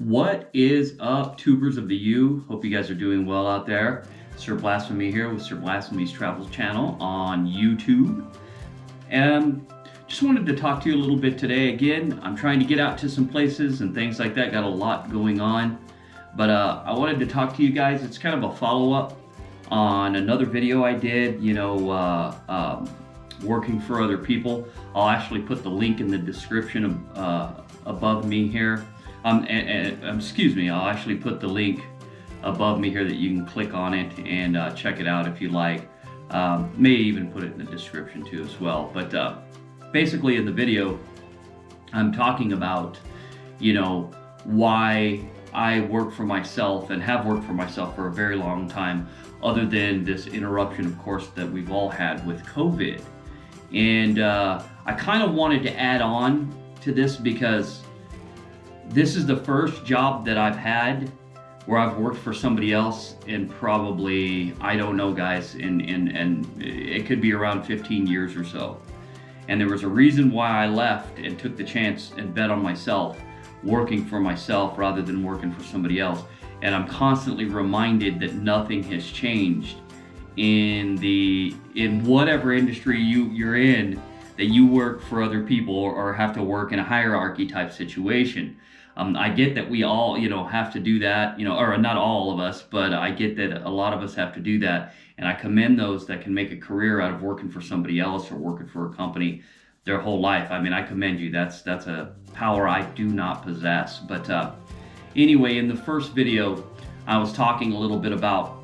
What is up, tubers of the U? Hope you guys are doing well out there. Sir Blasphemy here with Sir Blasphemy's Travel Channel on YouTube. And just wanted to talk to you a little bit today. Again, I'm trying to get out to some places and things like that. Got a lot going on. But I wanted to talk to you guys. It's kind of a follow-up on another video I did, working for other people. I'll actually put the link in the description above me here. Excuse me, I'll actually put the link above me here that you can click on it and check it out if you like. May even put it in the description too as well. But basically in the video, I'm talking about, why I work for myself and have worked for myself for a very long time, other than this interruption, of course, that we've all had with COVID. And I kind of wanted to add on to this because this is the first job that I've had where I've worked for somebody else in probably, I don't know guys, and it could be around 15 years or so. And there was a reason why I left and took the chance and bet on myself, working for myself rather than working for somebody else. And I'm constantly reminded that nothing has changed in whatever industry you're in, that you work for other people or have to work in a hierarchy type situation. I get that we all, have to do that, or not all of us, but I get that a lot of us have to do that. And I commend those that can make a career out of working for somebody else or working for a company their whole life. I mean, I commend you. That's a power I do not possess. But anyway, in the first video, I was talking a little bit about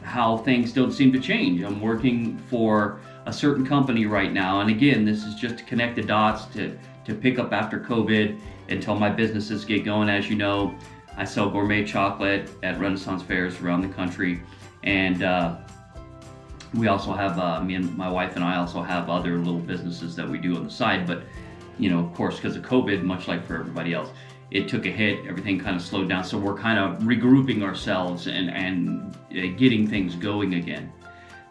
how things don't seem to change. I'm working for a certain company right now. And again, this is just to connect the dots to pick up after COVID until my businesses get going. As you know, I sell gourmet chocolate at Renaissance fairs around the country. And we also have, me and my wife and I also have other little businesses that we do on the side. But, of course, because of COVID, much like for everybody else, it took a hit. Everything kind of slowed down. So we're kind of regrouping ourselves and getting things going again.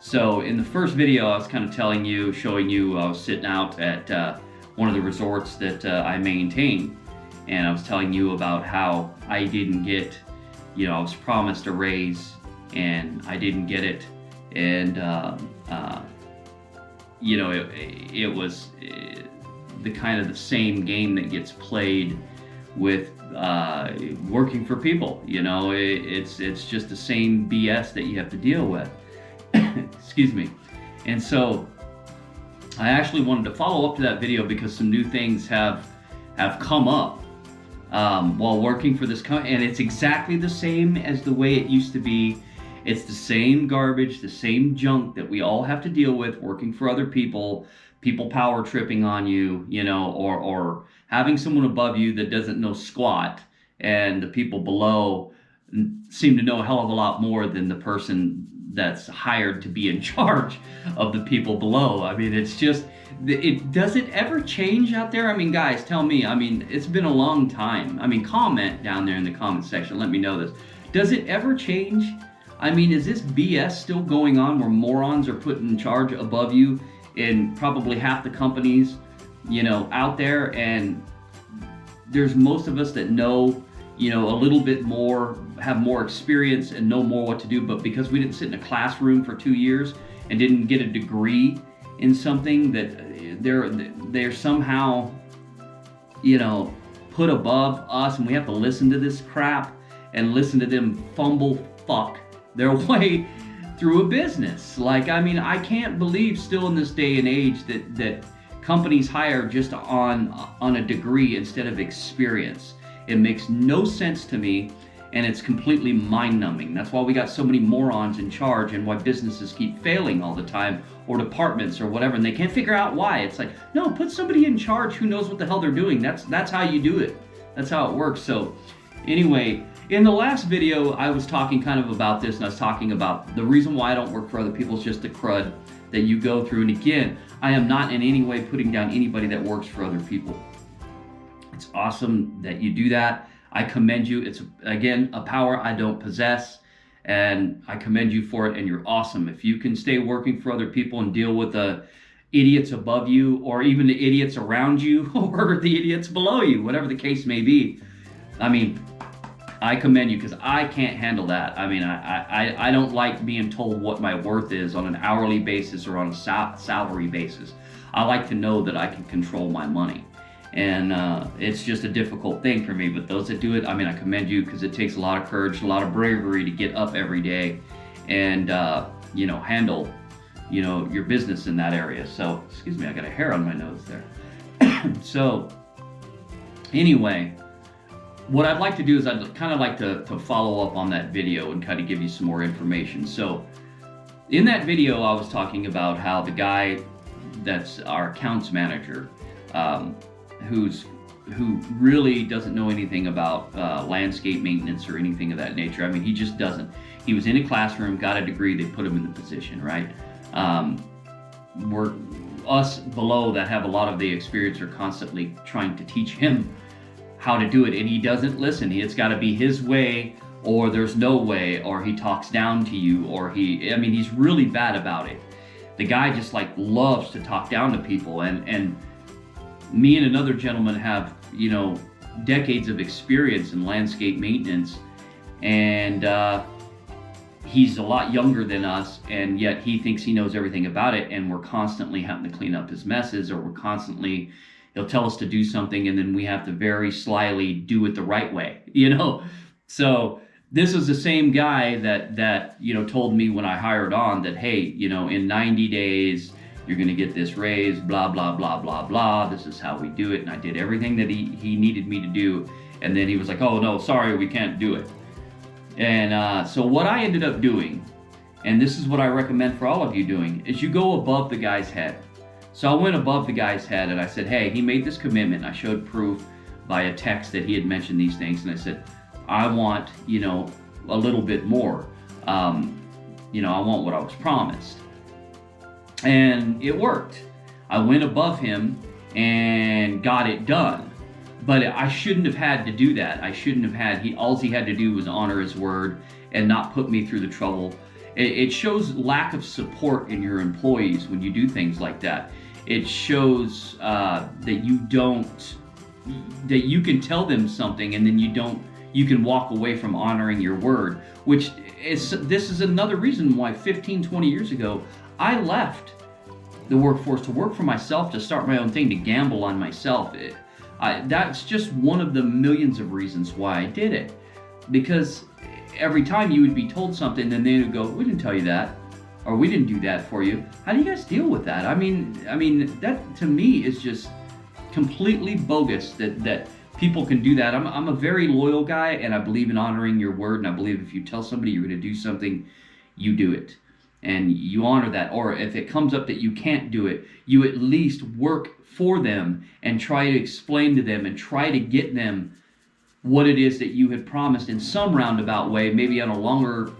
So in the first video, I was kind of showing you, I was sitting out at one of the resorts that I maintain. And I was telling you about how I didn't get, I was promised a raise and I didn't get it. And, it was the kind of the same game that gets played with working for people. It's just the same BS that you have to deal with. Excuse me. And so I actually wanted to follow up to that video because some new things have come up while working for this company, and it's exactly the same as the way it used to be. It's the same garbage, the same junk that we all have to deal with working for other people power tripping on you, or having someone above you that doesn't know squat, and the people below seem to know a hell of a lot more than the person that's hired to be in charge of the people below. I mean, does it ever change out there? I mean, guys, tell me. I mean, it's been a long time. I mean, comment down there in the comment section. Let me know this. Does it ever change? I mean, is this BS still going on where morons are put in charge above you in probably half the companies, out there? And there's most of us that know, a little bit more, have more experience and know more what to do. But because we didn't sit in a classroom for 2 years and didn't get a degree in something, that they're somehow, put above us, and we have to listen to this crap and listen to them fuck their way through a business. I can't believe still in this day and age that companies hire just on a degree instead of experience. It makes no sense to me, and it's completely mind-numbing. That's why we got so many morons in charge, and why businesses keep failing all the time, or departments or whatever, and they can't figure out why. It's like, no, put somebody in charge who knows what the hell they're doing. That's how you do it. That's how it works. So anyway, in the last video, I was talking kind of about this, and I was talking about the reason why I don't work for other people is just the crud that you go through. And again, I am not in any way putting down anybody that works for other people. It's awesome that you do that. I commend you. It's, again, a power I don't possess, and I commend you for it, and you're awesome. If you can stay working for other people and deal with the idiots above you, or even the idiots around you, or the idiots below you, whatever the case may be, I mean, I commend you, because I can't handle that. I mean, I don't like being told what my worth is on an hourly basis or on a salary basis. I like to know that I can control my money. And it's just a difficult thing for me. But those that do it, I mean, I commend you, because it takes a lot of courage, a lot of bravery to get up every day and, handle, your business in that area. So, excuse me, I got a hair on my nose there. So, anyway, what I'd like to do is I'd kind of like to follow up on that video and kind of give you some more information. So, in that video, I was talking about how the guy that's our accounts manager, who really doesn't know anything about landscape maintenance or anything of that nature. I mean, he just doesn't. He was in a classroom, got a degree, they put him in the position, right? We're us below that have a lot of the experience are constantly trying to teach him how to do it, and he doesn't listen. It's got to be his way, or there's no way, or he talks down to you, or he's really bad about it. The guy just loves to talk down to people, and me and another gentleman have, decades of experience in landscape maintenance, and he's a lot younger than us, and yet he thinks he knows everything about it, and we're constantly having to clean up his messes, or he'll tell us to do something, and then we have to very slyly do it the right way, So this is the same guy that told me when I hired on that, hey, in 90 days, you're going to get this raise, blah, blah, blah, blah, blah. This is how we do it. And I did everything that he needed me to do. And then he was like, oh, no, sorry, we can't do it. And so what I ended up doing, and this is what I recommend for all of you doing, is you go above the guy's head. So I went above the guy's head and I said, hey, he made this commitment. I showed proof by a text that he had mentioned these things. And I said, I want, a little bit more. I want what I was promised. And it worked. I went above him and got it done. But I shouldn't have had to do that. All he had to do was honor his word and not put me through the trouble. It shows lack of support in your employees when you do things like that. It shows that you can tell them something and then you can walk away from honoring your word, this is another reason why 15, 20 years ago, I left the workforce to work for myself, to start my own thing, to gamble on myself. That's just one of the millions of reasons why I did it. Because every time you would be told something, then they would go, we didn't tell you that, or we didn't do that for you. How do you guys deal with that? I mean, that to me is just completely bogus that people can do that. I'm a very loyal guy, and I believe in honoring your word, and I believe if you tell somebody you're going to do something, you do it. And you honor that. Or if it comes up that you can't do it, you at least work for them and try to explain to them and try to get them what it is that you had promised in some roundabout way, maybe on a longer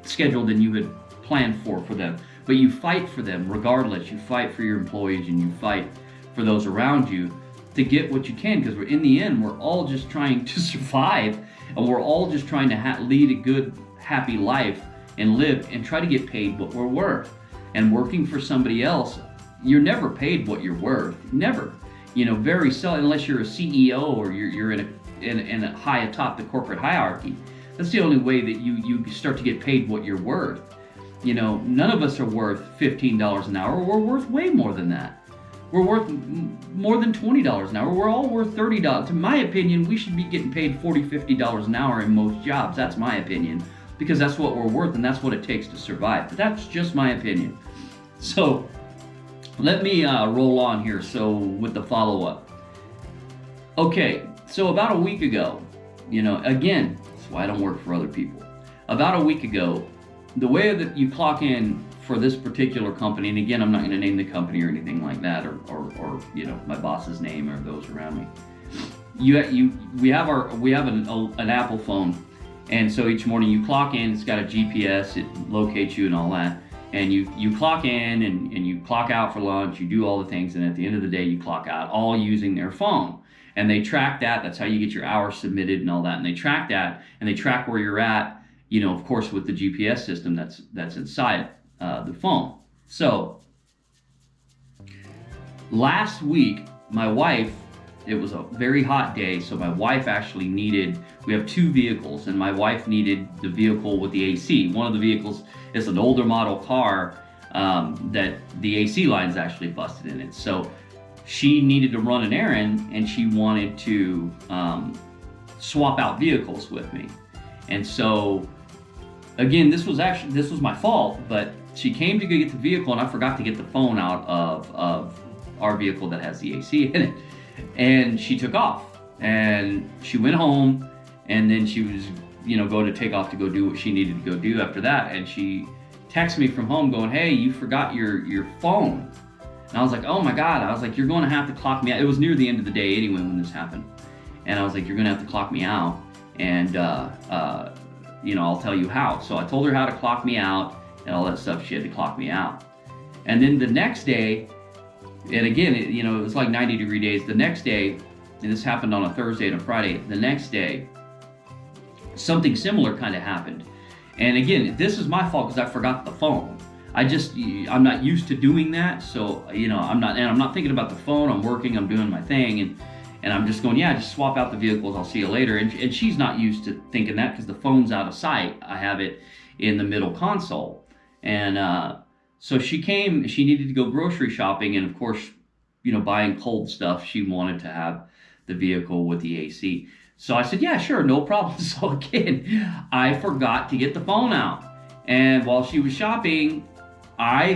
schedule than you had planned for them. But you fight for them regardless. You fight for your employees and you fight for those around you to get what you can, because in the end, we're all just trying to survive, and we're all just trying to lead a good, happy life and live and try to get paid what we're worth. And working for somebody else, you're never paid what you're worth. Never. Very seldom, unless you're a CEO or you're in a high atop the corporate hierarchy. That's the only way that you start to get paid what you're worth. None of us are worth $15 an hour. We're worth way more than that. We're worth more than $20 an hour. We're all worth $30. In my opinion, we should be getting paid $40, $50 an hour in most jobs. That's my opinion. Because that's what we're worth and that's what it takes to survive. But that's just my opinion. So let me roll on here with the follow-up. Okay, so about a week ago, again, that's why I don't work for other people. About a week ago, the way that you clock in for this particular company, and again, I'm not going to name the company or anything like that, or my boss's name or those around me. We have an Apple phone. And so each morning you clock in, it's got a GPS, it locates you and all that. And you clock in and you clock out for lunch, you do all the things, and at the end of the day you clock out, all using their phone. And they track that, that's how you get your hours submitted and all that. And they track that, and they track where you're at, of course with the GPS system that's inside the phone. So, last week, my wife it was a very hot day, so my wife actually needed, we have two vehicles, and my wife needed the vehicle with the AC. One of the vehicles is an older model car that the AC line's actually busted in it. So she needed to run an errand, and she wanted to swap out vehicles with me. And so, again, this was my fault, but she came to go get the vehicle, and I forgot to get the phone out of our vehicle that has the AC in it. And she took off, and she went home, and then she was, going to take off to go do what she needed to go do after that. And she texted me from home going, "Hey, you forgot your phone." And I was like, "Oh my God." I was like, "You're going to have to clock me out." It was near the end of the day anyway when this happened. And I was like, "You're going to have to clock me out, and I'll tell you how." So I told her how to clock me out and all that stuff. She had to clock me out. And then the next day, and again, it was like 90-degree days. The next day, and this happened on a Thursday and a Friday, the next day, something similar kind of happened. And again, this is my fault because I forgot the phone. I'm not used to doing that. So, I'm not thinking about the phone. I'm working, I'm doing my thing. And I'm just going, yeah, just swap out the vehicles. I'll see you later. And she's not used to thinking that because the phone's out of sight. I have it in the middle console. And, so she came, she needed to go grocery shopping, and of course, buying cold stuff, she wanted to have the vehicle with the AC. So I said, yeah, sure, no problem. So again, I forgot to get the phone out. And while she was shopping, I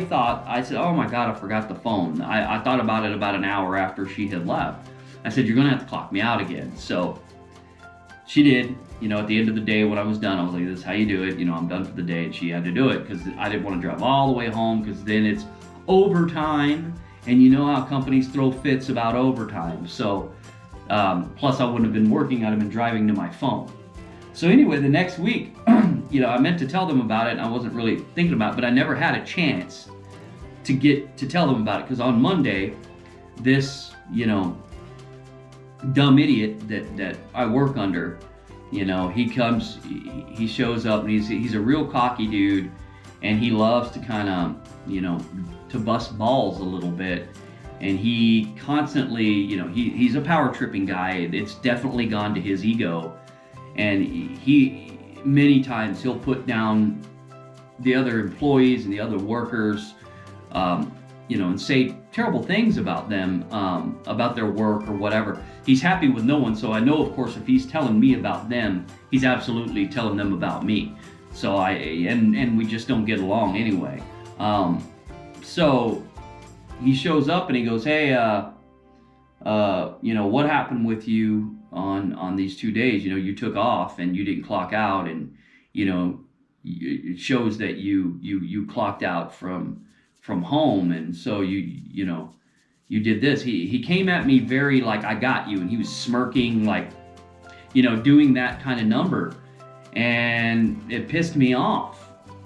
said, oh my God, I forgot the phone. I thought about it about an hour after she had left. I said, you're going to have to clock me out again. So she did. At the end of the day, when I was done, I was like, this is how you do it. I'm done for the day. And she had to do it because I didn't want to drive all the way home because then it's overtime. And you know how companies throw fits about overtime. So, plus I wouldn't have been working. I'd have been driving to my phone. So anyway, the next week, I meant to tell them about it. And I wasn't really thinking about it, but I never had a chance to tell them about it. Because on Monday, this, dumb idiot that I work under, he comes, he shows up, and he's a real cocky dude, and he loves to kind of, to bust balls a little bit. And he constantly, he's a power tripping guy. It's definitely gone to his ego. And he many times he'll put down the other employees and the other workers, and say terrible things about them, about their work or whatever. He's happy with no one, so I know, of course, if he's telling me about them, he's absolutely telling them about me. So and we just don't get along anyway. So he shows up and he goes, "Hey, what happened with you on these 2 days? You took off and you didn't clock out, and it shows that you clocked out from home, and so you did this." He came at me very like, "I got you," and he was smirking, like, doing that kind of number, and it pissed me off.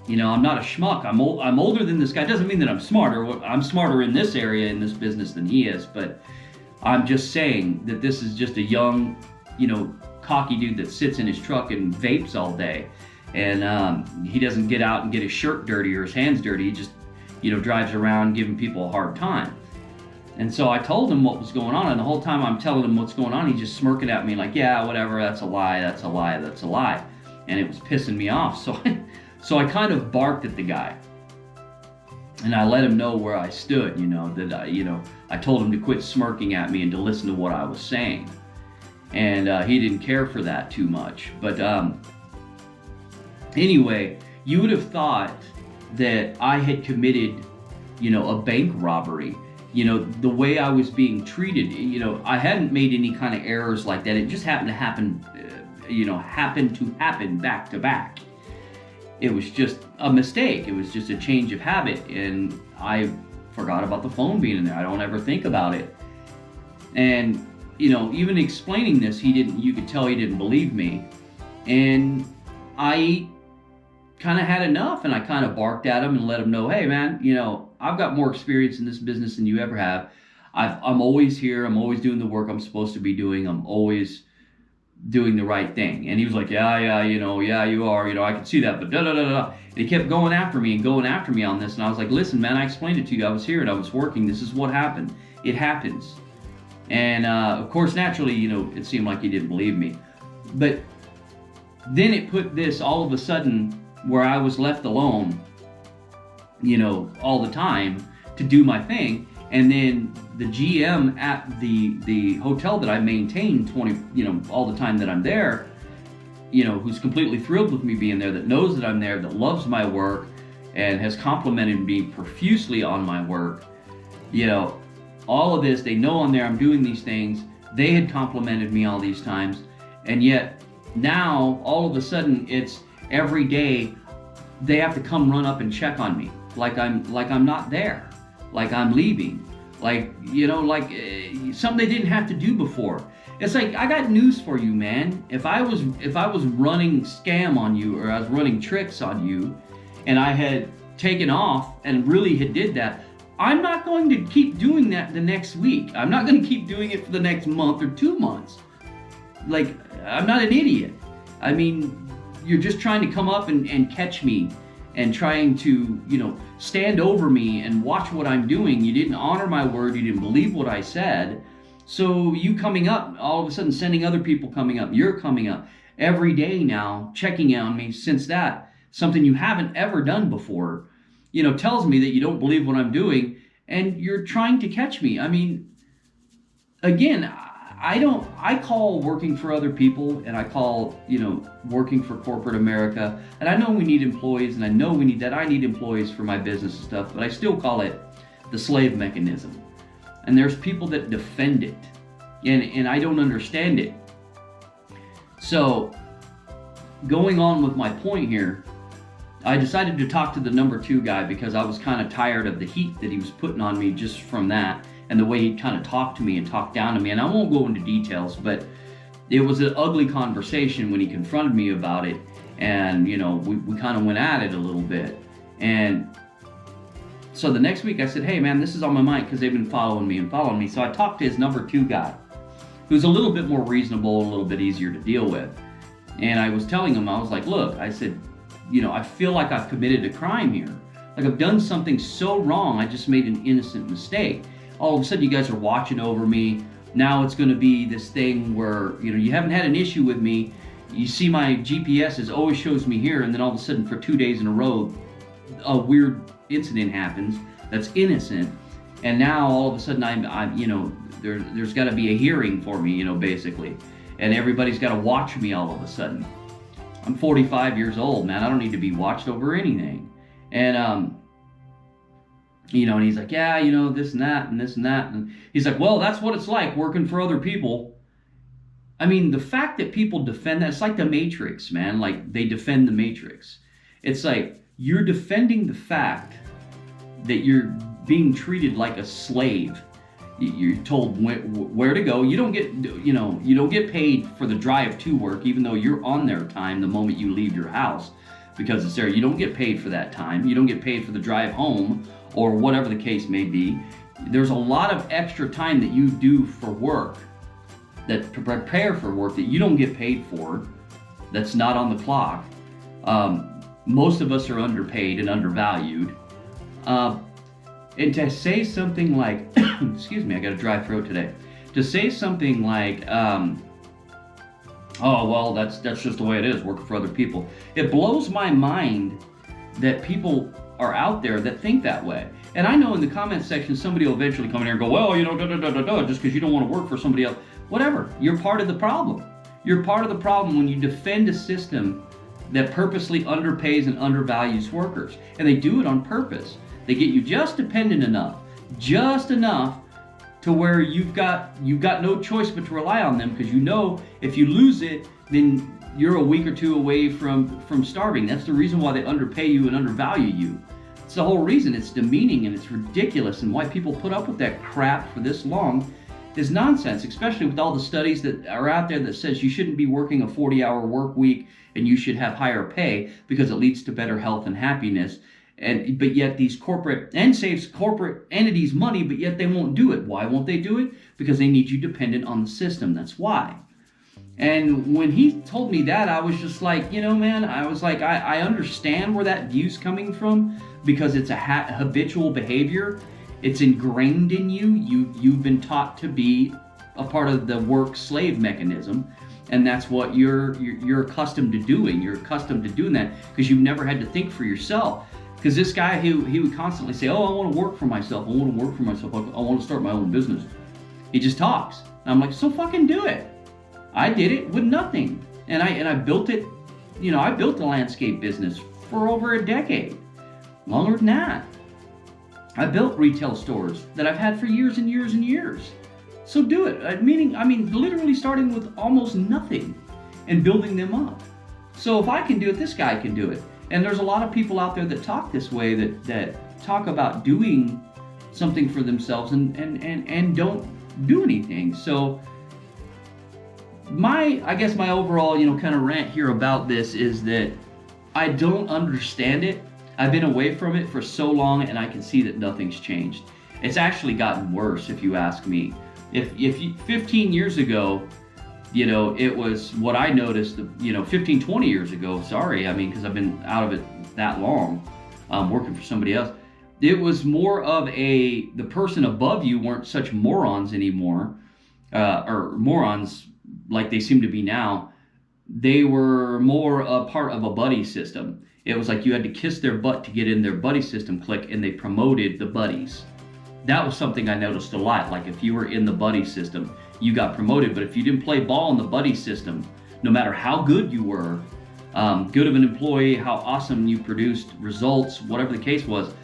I'm not a schmuck. I'm older than this guy. Doesn't mean that I'm smarter. I'm smarter in this area, in this business, than he is, but I'm just saying that this is just a young, cocky dude that sits in his truck and vapes all day, and he doesn't get out and get his shirt dirty or his hands dirty. He just drives around giving people a hard time. And so I told him what was going on, and the whole time I'm telling him what's going on, he's just smirking at me like, "Yeah, whatever, that's a lie, that's a lie, that's a lie." And it was pissing me off. So I kind of barked at the guy. And I let him know where I stood, that I told him to quit smirking at me and to listen to what I was saying. And he didn't care for that too much. But anyway, you would have thought that I had committed, a bank robbery. The way I was being treated, I hadn't made any kind of errors like that. It just happened to happen, back to back. It was just a mistake. It was just a change of habit, and I forgot about the phone being in there. I don't ever think about it. And, even explaining this, you could tell he didn't believe me. And I kind of had enough, and I kind of barked at him and let him know, "Hey man, I've got more experience in this business than you ever have. I'm always here. I'm always doing the work I'm supposed to be doing. I'm always doing the right thing." And he was like, yeah, you are, I can see that, but da da da da. And he kept going after me on this. And I was like, "Listen, man, I explained it to you. I was here and I was working. This is what happened. It happens. And of course, naturally, it seemed like he didn't believe me. But then it put this all of a sudden where I was left alone, all the time to do my thing. And then the GM at the hotel that I maintain all the time that I'm there, who's completely thrilled with me being there, that knows that I'm there, that loves my work, and has complimented me profusely on my work. All of this, they know on there I'm doing these things. They had complimented me all these times, and yet now all of a sudden it's every day they have to come run up and check on me like I'm not there, like I'm leaving, something they didn't have to do before. It's like, I got news for you, man. If I was running scam on you, or I was running tricks on you, and I had taken off and really had did that, I'm not going to keep doing that the next week. I'm not going to keep doing it for the next month or 2 months. Like, I'm not an idiot. I mean, you're just trying to come up and catch me and trying to, stand over me and watch what I'm doing. You didn't honor my word. You didn't believe what I said. So you coming up, all of a sudden sending other people coming up. You're coming up every day now, checking in on me. Since that, something you haven't ever done before, tells me that you don't believe what I'm doing, and you're trying to catch me. I mean, again, I call working for other people, and I call, working for corporate America, and I know we need employees, and I know I need employees for my business and stuff, but I still call it the slave mechanism. And there's people that defend it, and I don't understand it. So, going on with my point here, I decided to talk to the number 2 guy because I was kind of tired of the heat that he was putting on me just from that, and the way he kind of talked to me and talked down to me. And I won't go into details, but it was an ugly conversation when he confronted me about it, and we kind of went at it a little bit. And so the next week I said, hey man, this is on my mind, because they've been following me. So I talked to his number 2 guy, who's a little bit more reasonable, a little bit easier to deal with. And I was telling him, I was like, look, I said, I feel like I've committed a crime here. Like, I've done something so wrong, I just made an innocent mistake. All of a sudden you guys are watching over me. Now it's going to be this thing where, you haven't had an issue with me. You see my GPS always shows me here, and then all of a sudden for 2 days in a row, a weird incident happens that's innocent. And now all of a sudden there's got to be a hearing for me, basically. And everybody's got to watch me all of a sudden. I'm 45 years old, man. I don't need to be watched over anything. And, and he's like, yeah, this and that and this and that. And he's like, well, that's what it's like working for other people. I mean, the fact that people defend that, it's like the Matrix, man. Like, they defend the Matrix. It's like, you're defending the fact that you're being treated like a slave. You're told where to go. You don't get paid for the drive to work, even though you're on their time the moment you leave your house, because it's there. You don't get paid for that time. You don't get paid for the drive home, or whatever the case may be. There's a lot of extra time that you do for work, that to prepare for work, that you don't get paid for, that's not on the clock. Most of us are underpaid and undervalued. And to say something like, excuse me, I got a dry throat today. To say something like, oh, well, that's just the way it is, working for other people. It blows my mind that people are out there that think that way. And I know in the comment section, somebody will eventually come in here and go, well, just because you don't want to work for somebody else. Whatever, you're part of the problem. You're part of the problem when you defend a system that purposely underpays and undervalues workers. And they do it on purpose. They get you just dependent enough to where you've got no choice but to rely on them, because if you lose it, then you're a week or two away from starving. That's the reason why they underpay you and undervalue you. It's the whole reason. It's demeaning and it's ridiculous, and why people put up with that crap for this long is nonsense, especially with all the studies that are out there that says you shouldn't be working a 40-hour work week and you should have higher pay because it leads to better health and happiness. But yet these saves corporate entities money, but yet they won't do it. Why won't they do it? Because they need you dependent on the system. That's why. And when he told me that, I was just like, man, I was like, I understand where that view's coming from, because it's a habitual behavior. It's ingrained in you. You've been taught to be a part of the work slave mechanism, and that's what you're accustomed to doing. You're accustomed to doing that because you've never had to think for yourself. Because this guy, he would constantly say, "Oh, I want to work for myself. I want to work for myself. I want to start my own business." He just talks. And I'm like, so fucking do it. I did it with nothing, and I built it. I built a landscape business for over a decade, longer than that. I built retail stores that I've had for years and years and years. So do it. I mean, literally starting with almost nothing and building them up. So if I can do it, this guy can do it. And there's a lot of people out there that talk this way, that talk about doing something for themselves and don't do anything. So I guess my overall, kind of rant here about this is that I don't understand it. I've been away from it for so long, and I can see that nothing's changed. It's actually gotten worse, if you ask me. If 15 years ago, it was what I noticed, 15, 20 years ago, because I've been out of it that long, working for somebody else. It was more of the person above you weren't such morons anymore, or morons like they seem to be now. They were more a part of a buddy system. It was like you had to kiss their butt to get in their buddy system clique, and they promoted the buddies. That was something I noticed a lot. Like if you were in the buddy system, you got promoted. But if you didn't play ball in the buddy system, no matter how good you were, good of an employee, how awesome you produced results, whatever the case was,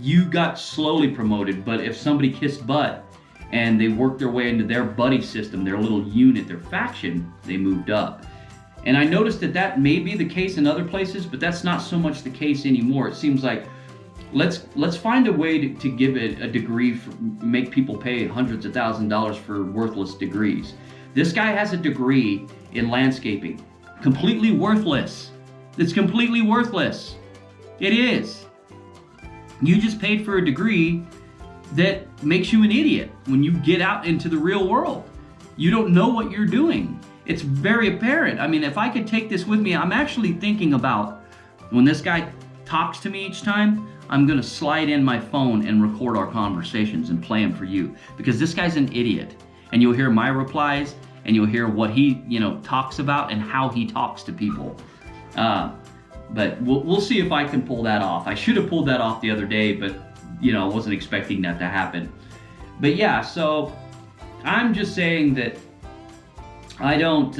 you got slowly promoted. But if somebody kissed butt and they worked their way into their buddy system, their little unit, their faction, they moved up. And I noticed that may be the case in other places, but that's not so much the case anymore. It seems like let's find a way to give it a degree, make people pay hundreds of $1,000s for worthless degrees. This guy has a degree in landscaping, completely worthless. It's completely worthless. It is. You just paid for a degree that makes you an idiot when you get out into the real world. You don't know what you're doing. It's very apparent. I mean, if I could take this with me, I'm actually thinking about when this guy talks to me each time, I'm going to slide in my phone and record our conversations and play them for you, because this guy's an idiot. And you'll hear my replies, and you'll hear what he, talks about and how he talks to people. But we'll see if I can pull that off. I should have pulled that off the other day, but I wasn't expecting that to happen. But yeah, so I'm just saying that I don't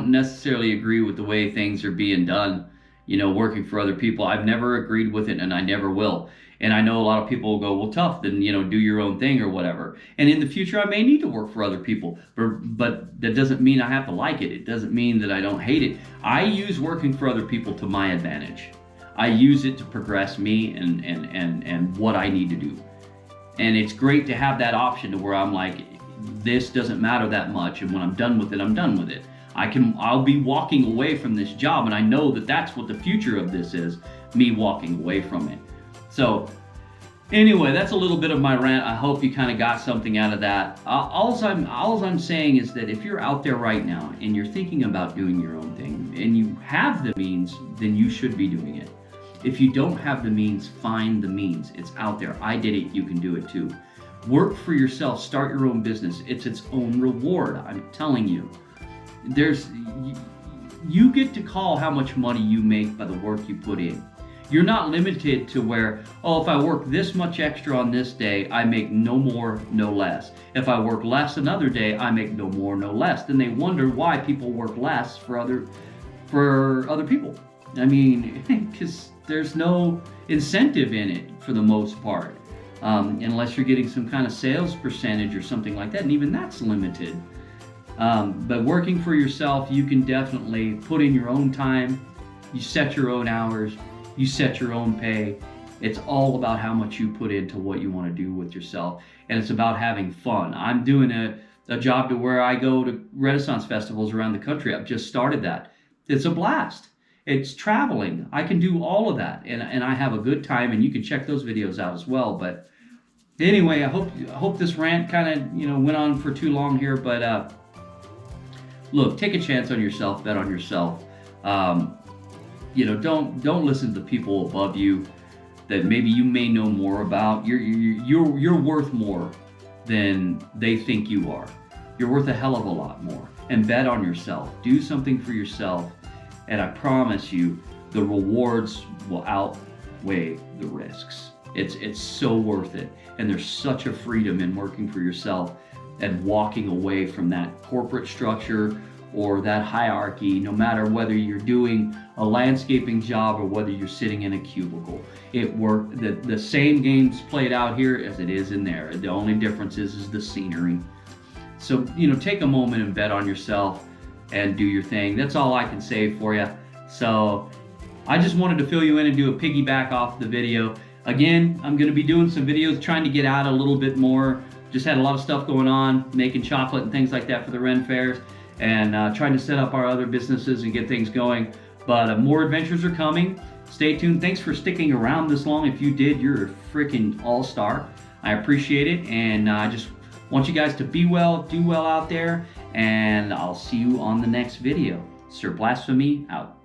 necessarily agree with the way things are being done, working for other people. I've never agreed with it, and I never will. And I know a lot of people will go, well, tough, then, do your own thing or whatever. And in the future, I may need to work for other people, but that doesn't mean I have to like it. It doesn't mean that I don't hate it. I use working for other people to my advantage. I use it to progress me and what I need to do. And it's great to have that option to where I'm like, this doesn't matter that much, and when I'm done with it, I'm done with it. I'll be walking away from this job, and I know that that's what the future of this is, me walking away from it. So anyway, that's a little bit of my rant. I hope you kind of got something out of that. All I'm saying is that if you're out there right now and you're thinking about doing your own thing and you have the means, then you should be doing it. If you don't have the means, find the means. It's out there. I did it. You can do it too. Work for yourself. Start your own business. It's its own reward. I'm telling you. You get to call how much money you make by the work you put in. You're not limited to where, if I work this much extra on this day, I make no more, no less. If I work less another day, I make no more, no less. Then they wonder why people work less for other people. I mean, because there's no incentive in it for the most part, unless you're getting some kind of sales percentage or something like that, and even that's limited. But working for yourself, you can definitely put in your own time. You set your own hours. You set your own pay. It's all about how much you put into what you want to do with yourself. And it's about having fun. I'm doing a job to where I go to Renaissance festivals around the country. I've just started that. It's a blast. It's traveling. I can do all of that. And I have a good time, and you can check those videos out as well. But anyway, I hope this rant kind of, went on for too long here. But look, take a chance on yourself, bet on yourself. Don't listen to the people above you that maybe you may know more about. You're worth more than they think you are. You're worth a hell of a lot more. And bet on yourself. Do something for yourself. And I promise you, the rewards will outweigh the risks. It's so worth it. And there's such a freedom in working for yourself and walking away from that corporate structure or that hierarchy, no matter whether you're doing a landscaping job or whether you're sitting in a cubicle. The same game's played out here as it is in there. The only difference is the scenery. So, take a moment and bet on yourself and do your thing. That's all I can say for you. So I just wanted to fill you in and do a piggyback off the video. Again, I'm going to be doing some videos trying to get out a little bit more. Just had a lot of stuff going on, making chocolate and things like that for the Ren fairs, and trying to set up our other businesses and get things going. But more adventures are coming. Stay tuned. Thanks for sticking around this long. If you did, you're a freaking all-star. I appreciate it, and I just want you guys to be well, do well out there, and I'll see you on the next video. Sir Blasphemy out.